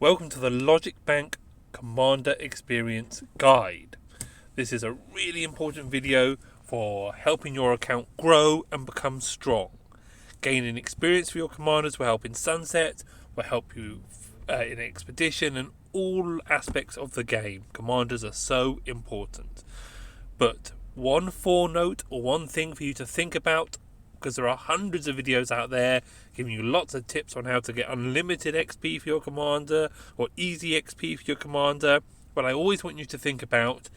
Welcome to the Logic Bank Commander Experience Guide. This is a really important video for helping your account grow and become strong. Gaining experience for your commanders will help in Sunset, will help you in Expedition and all aspects of the game. Commanders are so important. But one footnote or one thing for you to think about, because there are hundreds of videos out there giving you lots of tips on how to get unlimited XP for your commander or easy XP for your commander. What I always want you to think about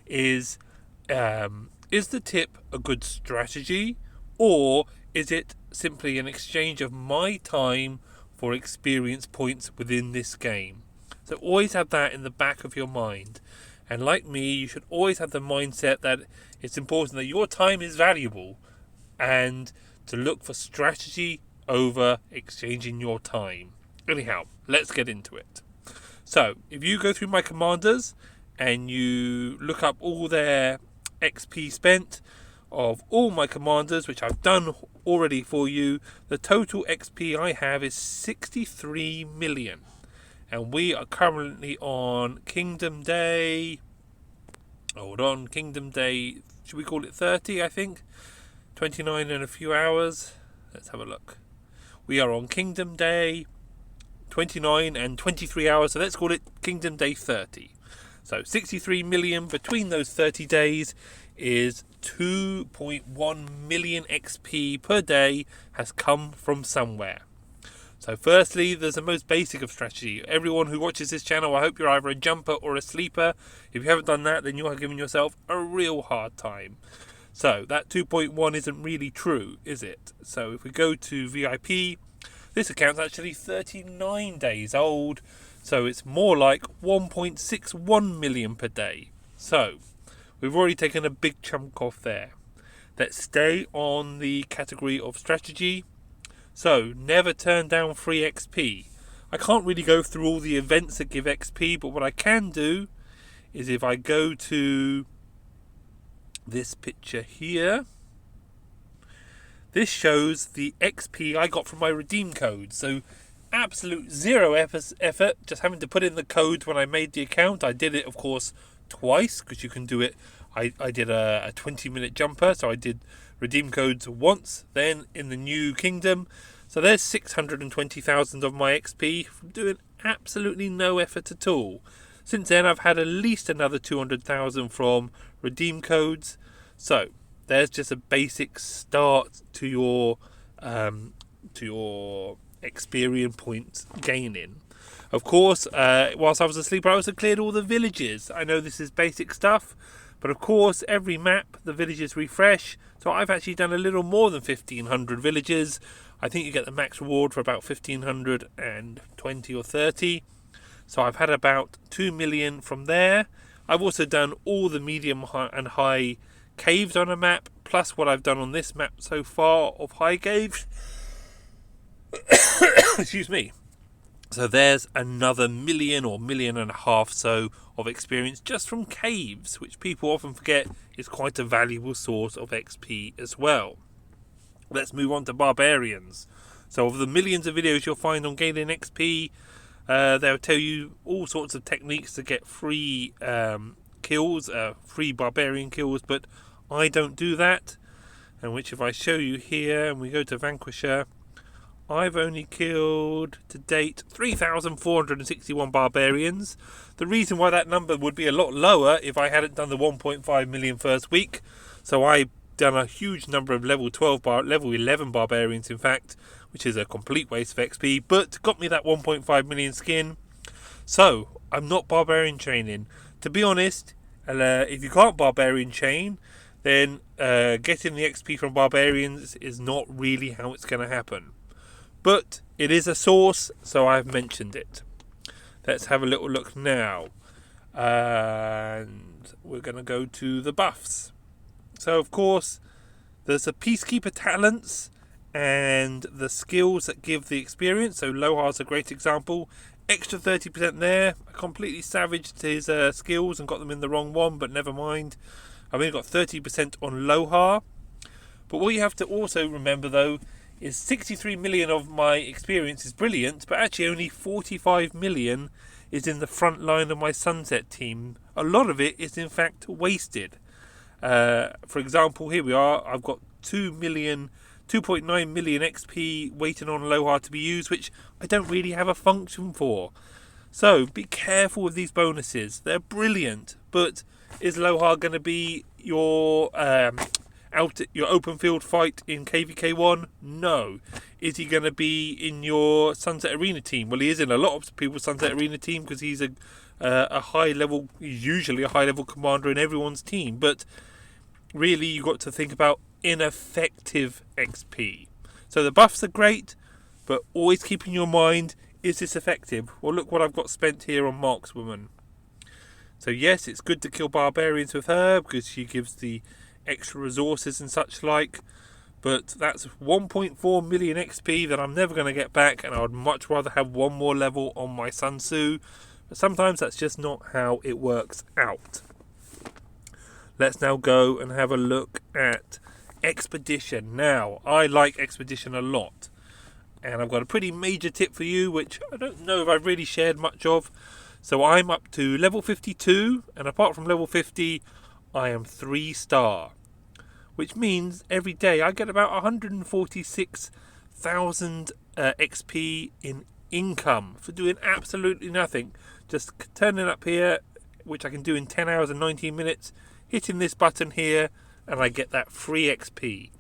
is the tip a good strategy, or is it simply an exchange of my time for experience points within this game? So always have that in the back of your mind. And like me, you should always have the mindset that it's important that your time is valuable and to look for strategy over exchanging your time. Anyhow, let's get into it. So, if you go through my commanders and you look up all their XP spent of all my commanders, which I've done already for you, the total XP I have is 63 million. And we are currently on Kingdom Day. Hold on, Kingdom Day, should we call it 30, I think? 29 in a few hours. Let's have a look. We are on Kingdom Day 29 and 23 hours, so let's call it Kingdom Day 30. So 63 million between those 30 days is 2.1 million XP per day has come from somewhere. So firstly, there's the most basic of strategy. Everyone who watches this channel, I hope you're either a jumper or a sleeper. If you haven't done that, then you are giving yourself a real hard time. So that 2.1 isn't really true, is it? So if we go to VIP, this account's actually 39 days old, so it's more like 1.61 million per day. So we've already taken a big chunk off there. Let's stay on the category of strategy. So never turn down free XP. I can't really go through all the events that give XP, but what I can do is if I go to this picture here, this shows the XP I got from my redeem code. So absolute zero effort, just having to put in the code when I made the account. I did it, of course, twice, because you can do it. I did a 20-minute jumper, so I did redeem codes once, then in the new kingdom. So there's 620,000 of my XP from doing absolutely no effort at all. Since then, I've had at least another 200,000 from redeem codes. So there's just a basic start to your experience points gaining. Of course, whilst I was asleep, I also cleared all the villages. I know this is basic stuff, but of course, every map the villages refresh. So I've actually done a little more than 1,500 villages. I think you get the max reward for about 1,520 or 30. So I've had about 2 million from there. I've also done all the medium and high caves on a map, plus what I've done on this map so far of high caves. Excuse me. So there's another million or million and a half so of experience just from caves, which people often forget is quite a valuable source of XP as well. Let's move on to barbarians. So of the millions of videos you'll find on gaining XP, they'll tell you all sorts of techniques to get free kills, free barbarian kills, but I don't do that. And which, if I show you here and we go to Vanquisher, I've only killed to date 3,461 barbarians. The reason why that number would be a lot lower if I hadn't done the 1.5 million first week. So I've done a huge number of level 11 barbarians, in fact, which is a complete waste of XP, but got me that 1.5 million skin. So I'm not barbarian chaining. To be honest, if you can't barbarian chain, then getting the XP from barbarians is not really how it's going to happen. But it is a source, so I've mentioned it. Let's have a little look now. And we're going to go to the buffs. So, of course, there's the Peacekeeper talents and the skills that give the experience. So Lohar's a great example. Extra 30% there. I completely savaged his skills and got them in the wrong one, but never mind. I've only got 30% on Lohar. But what you have to also remember, though, is 63 million of my experience is brilliant, but actually only 45 million is in the front line of my Sunset team. A lot of it is in fact wasted. For example, here we are. I've got 2.9 million XP waiting on Aloha to be used, which I don't really have a function for. So be careful with these bonuses. They're brilliant, but is Aloha going to be your your open field fight in KVK1? No. Is he going to be in your Sunset Arena team? Well, he is in a lot of people's Sunset Arena team because he's a high level, usually a high level commander in everyone's team. But really, you've got to think about ineffective XP. So the buffs are great, but always keep in your mind, is this effective? Well, look what I've got spent here on Markswoman. So yes, it's good to kill barbarians with her because she gives the extra resources and such like, but that's 1.4 million XP that I'm never going to get back, and I would much rather have one more level on my Sun Tzu. But sometimes that's just not how it works out. Let's now go and have a look at Expedition. Now, I like Expedition a lot, and I've got a pretty major tip for you, which I don't know if I've really shared much of. So I'm up to level 52, and apart from level 50, I am 3-star, which means every day I get about 146,000 XP in income for doing absolutely nothing. Just turning up here, which I can do in 10 hours and 19 minutes, hitting this button here, and I get that free XP.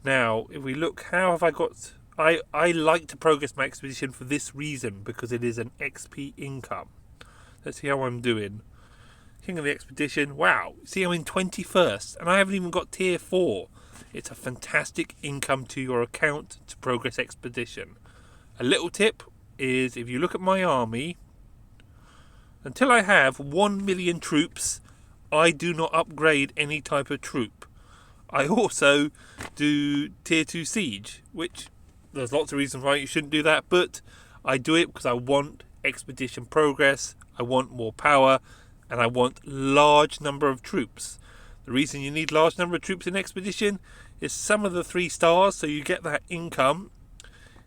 Now, if we look, how have I got... I like to progress my expedition for this reason, because it is an XP income. Let's see how I'm doing. King of the Expedition. Wow. See, I'm in 21st, and I haven't even got tier 4. It's a fantastic income to your account to progress expedition. A little tip is, if you look at my army, until I have 1 million troops, I do not upgrade any type of troop. I also do tier 2 siege, which there's lots of reasons why you shouldn't do that, but I do it because I want expedition progress, I want more power, and I want large number of troops. The reason you need large number of troops in expedition is some of the 3 stars, so you get that income.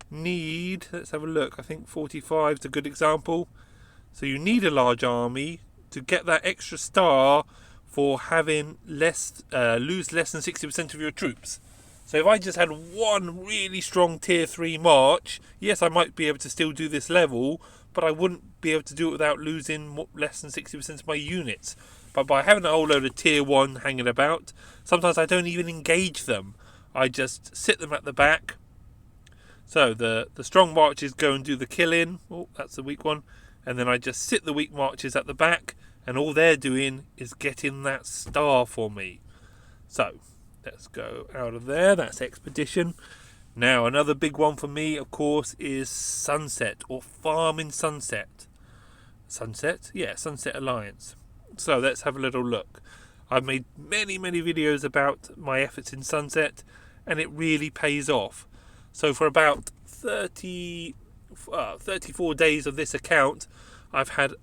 Need, let's have a look, I think 45 is a good example. So you need a large army to get that extra star for having less, lose less than 60% of your troops. So if I just had one really strong tier 3 march, yes, I might be able to still do this level, but I wouldn't be able to do it without losing less than 60% of my units. But by having a whole load of tier 1 hanging about, sometimes I don't even engage them. I just sit them at the back. So the strong marches go and do the killing. Oh, that's the weak one. And then I just sit the weak marches at the back, and all they're doing is getting that star for me. So let's go out of there. That's expedition. Now, another big one for me, of course, is Sunset, or Farm in Sunset. Sunset? Yeah, Sunset Alliance. So let's have a little look. I've made many videos about my efforts in Sunset, and it really pays off. So for about 34 days of this account, I've had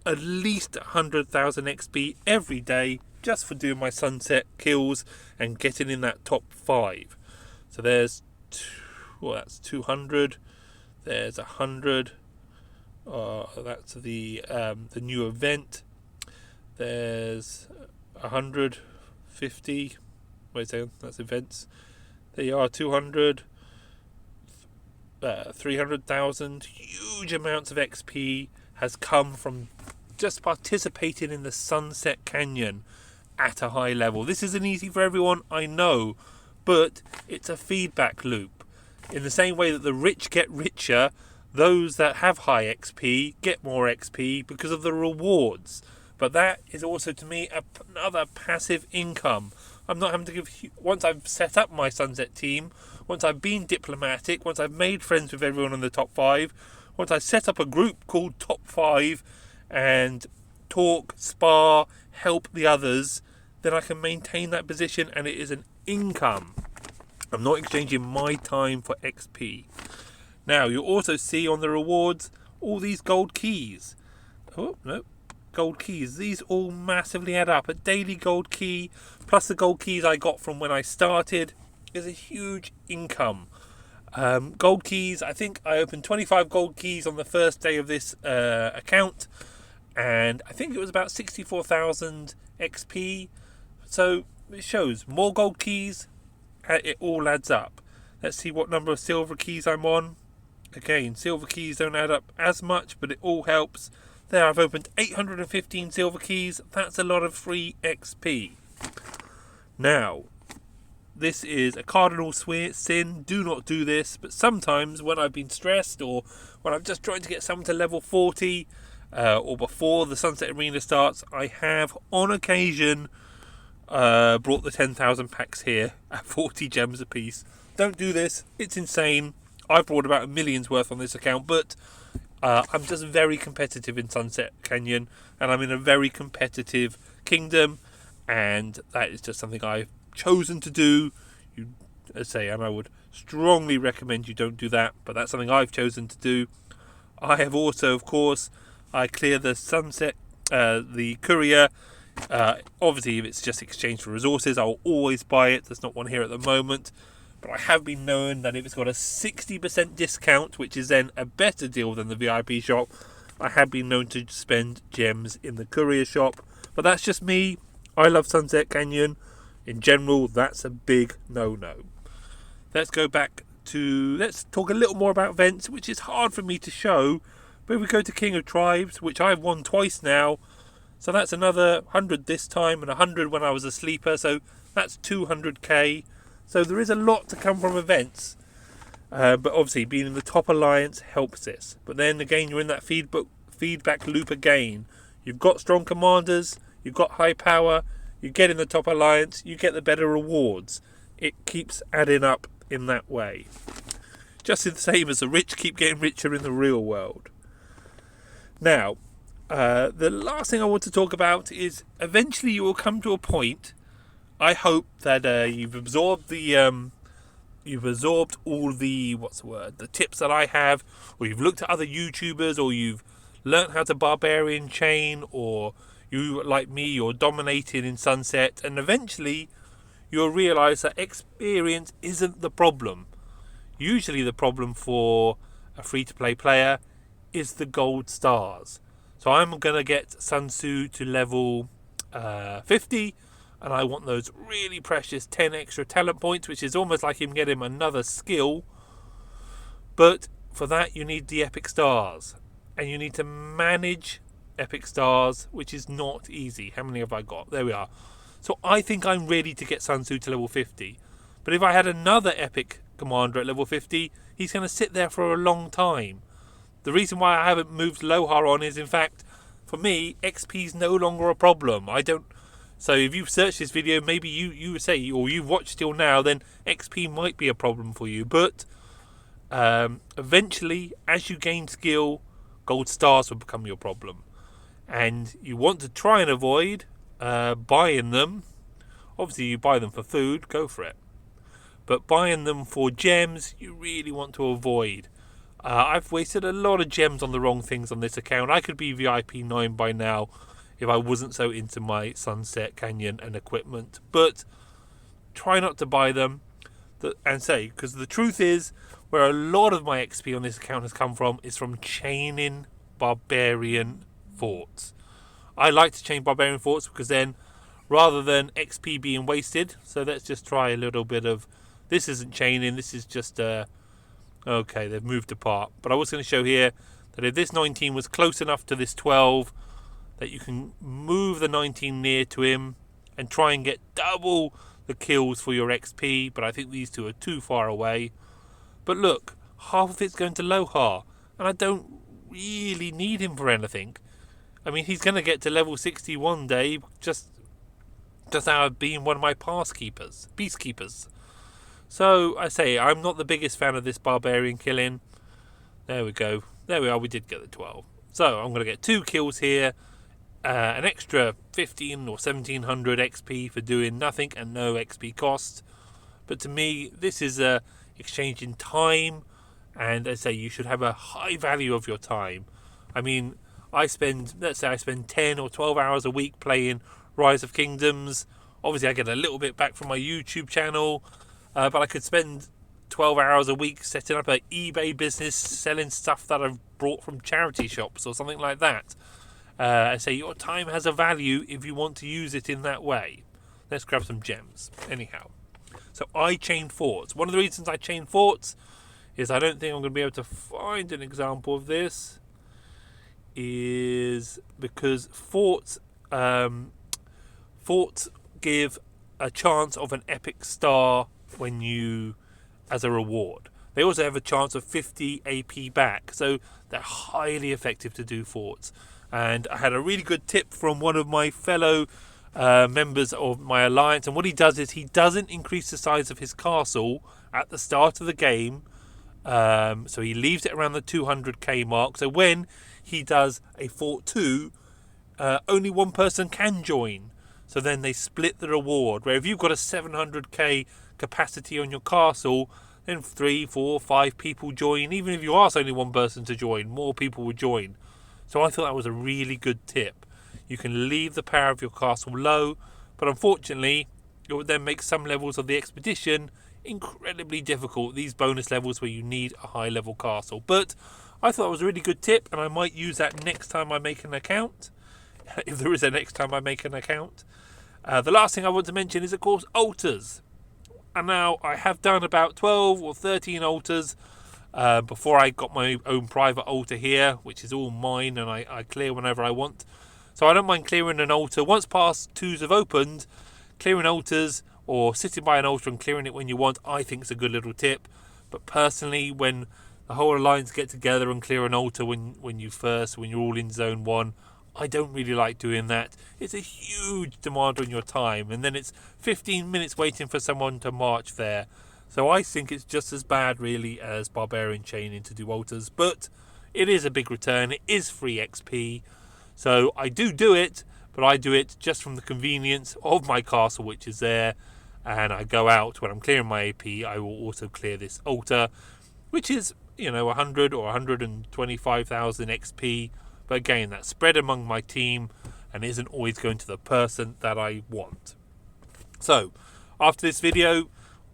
at least 100,000 XP every day just for doing my Sunset kills and getting in that top 5. So there's that's 200. There's 100. That's the new event. There's 150. Wait a second, that's events. There you are, 200. 300,000. Huge amounts of XP has come from just participating in the Sunset Canyon at a high level. This isn't easy for everyone, I know, but it's a feedback loop. In the same way that the rich get richer, those that have high XP get more XP because of the rewards. But that is also, to me, another passive income. I'm not having to give... Once I've set up my Sunset team, once I've been diplomatic, once I've made friends with everyone in the top 5, once I set up a group called Top 5 and talk, spar, help the others, then I can maintain that position, and it is an income. I'm not exchanging my time for XP. Now, you'll also see on the rewards all these gold keys. Oh, no. Gold keys. These all massively add up. A daily gold key, plus the gold keys I got from when I started, is a huge income. Gold keys, I think I opened 25 gold keys on the first day of this account, and I think it was about 64,000 XP. So it shows more gold keys, it all adds up. Let's see what number of silver keys I'm on. Again, silver keys don't add up as much, but it all helps. There, I've opened 815 silver keys. That's a lot of free XP. Now, this is a cardinal sin. Do not do this. But sometimes when I've been stressed, or when I'm just trying to get someone to level 40, or before the Sunset Arena starts, I have on occasion brought the 10,000 packs here at 40 gems apiece. Don't do this. It's insane. I've brought about a million's worth on this account, but I'm just very competitive in Sunset Canyon, and I'm in a very competitive kingdom, and that is just something I've chosen to do. And I would strongly recommend you don't do that, but that's something I've chosen to do. I have also, of course, I clear the Sunset, the courier. Obviously, if it's just exchange for resources, I'll always buy it. There's not one here at the moment. But I have been known that if it's got a 60% discount, which is then a better deal than the VIP shop, I have been known to spend gems in the courier shop. But that's just me. I love Sunset Canyon. In general, that's a big no-no. Let's talk a little more about events, which is hard for me to show. But we go to King of Tribes, which I've won twice now. So that's another 100 this time and 100 when I was a sleeper. So that's 200k. So there is a lot to come from events. But obviously being in the top alliance helps this. But then again, you're in that feedback loop again. You've got strong commanders. You've got high power. You get in the top alliance. You get the better rewards. It keeps adding up in that way. Just the same as the rich keep getting richer in the real world. Now, the last thing I want to talk about is eventually you will come to a point. I hope that you've absorbed all the tips that I have, or you've looked at other YouTubers, or you've learnt how to barbarian chain, or you, like me, you're dominating in Sunset, and eventually you'll realise that experience isn't the problem. Usually the problem for a free-to-play player is the gold stars. So I'm going to get Sun Tzu to level 50, and I want those really precious 10 extra talent points, which is almost like him getting another skill. But for that you need the epic stars, and you need to manage epic stars, which is not easy. How many have I got? There we are. So I think I'm ready to get Sun Tzu to level 50. But if I had another epic commander at level 50, he's going to sit there for a long time. The reason why I haven't moved Lohar on is, in fact, for me, XP is no longer a problem. So if you've searched this video, maybe you say, or you've watched till now, then XP might be a problem for you. But eventually, as you gain skill, gold stars will become your problem. And you want to try and avoid buying them. Obviously, you buy them for food, go for it. But buying them for gems, you really want to avoid. I've wasted a lot of gems on the wrong things on this account. I could be VIP 9 by now if I wasn't so into my Sunset Canyon and equipment. But try not to buy them. Because the truth is, where a lot of my XP on this account has come from is from chaining barbarian forts. I like to chain barbarian forts because then, rather than XP being wasted, so let's just try a little bit of, this isn't chaining, this is just okay, they've moved apart. But I was going to show here that if this 19 was close enough to this 12, that you can move the 19 near to him and try and get double the kills for your XP. But I think these two are too far away. But look, half of it's going to Lohar, and I don't really need him for anything. I mean, he's going to get to level 60 one day, just out of being one of my peacekeepers. So, I say, I'm not the biggest fan of this barbarian killing. There we go. There we are, we did get the 12. So, I'm going to get 2 kills here. An extra 15 or 1700 XP for doing nothing and no XP cost. But to me, this is exchanging time. And I say, you should have a high value of your time. I mean, let's say I spend 10 or 12 hours a week playing Rise of Kingdoms. Obviously, I get a little bit back from my YouTube channel. But I could spend 12 hours a week setting up an eBay business selling stuff that I've brought from charity shops or something like that. I say your time has a value if you want to use it in that way. Let's grab some gems. Anyhow, so I chain forts. One of the reasons I chain forts is I don't think I'm going to be able to find an example of this, is because forts give a chance of an epic star when you, as a reward. They also have a chance of 50 AP back, so they're highly effective to do forts. And I had a really good tip from one of my fellow members of my alliance, and what he does is he doesn't increase the size of his castle at the start of the game, so he leaves it around the 200k mark. So when he does a Fort 2, only one person can join. So then they split the reward, where if you've got a 700k capacity on your castle, then 3, 4, 5 people join. Even if you ask only one person to join, more people will join. So I thought that was a really good tip. You can leave the power of your castle low, but unfortunately it would then make some levels of the expedition incredibly difficult, these bonus levels where you need a high level castle. But I thought it was a really good tip, and I might use that next time I make an account, if there is a next time I make an account. The last thing I want to mention is, of course, altars. And now I have done about 12 or 13 altars before I got my own private altar here, which is all mine, and I clear whenever I want. So I don't mind clearing an altar. Once past 2s have opened, clearing altars or sitting by an altar and clearing it when you want, I think is a good little tip. But personally, when the whole alliance get together and clear an altar when you're all in zone 1, I don't really like doing that. It's a huge demand on your time, and then it's 15 minutes waiting for someone to march there. So I think it's just as bad really as barbarian chaining to do altars, but it is a big return. It is free XP, so I do it, but I do it just from the convenience of my castle, which is there, and I go out when I'm clearing my AP. I will also clear this altar, which is 100 or 125,000 XP. But again, that's spread among my team and isn't always going to the person that I want. So, after this video,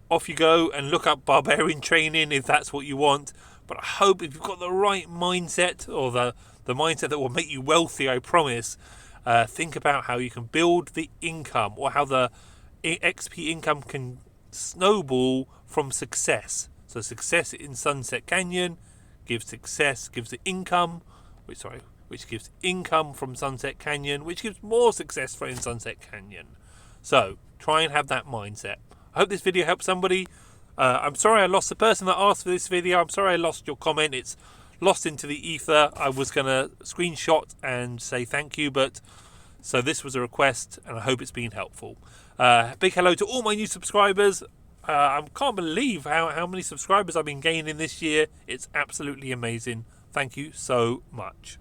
off you go and look up barbarian training if that's what you want. But I hope if you've got the right mindset, or the mindset that will make you wealthy, I promise, think about how you can build the income, or how the XP income can snowball from success. So success in Sunset Canyon gives the income, which gives income from Sunset Canyon, which gives more success in Sunset Canyon. So try and have that mindset. I hope this video helps somebody. I'm sorry I lost the person that asked for this video. I'm sorry I lost your comment. It's lost into the ether. I was going to screenshot and say thank you, so this was a request, and I hope it's been helpful. Big hello to all my new subscribers. I can't believe how many subscribers I've been gaining this year. It's absolutely amazing. Thank you so much.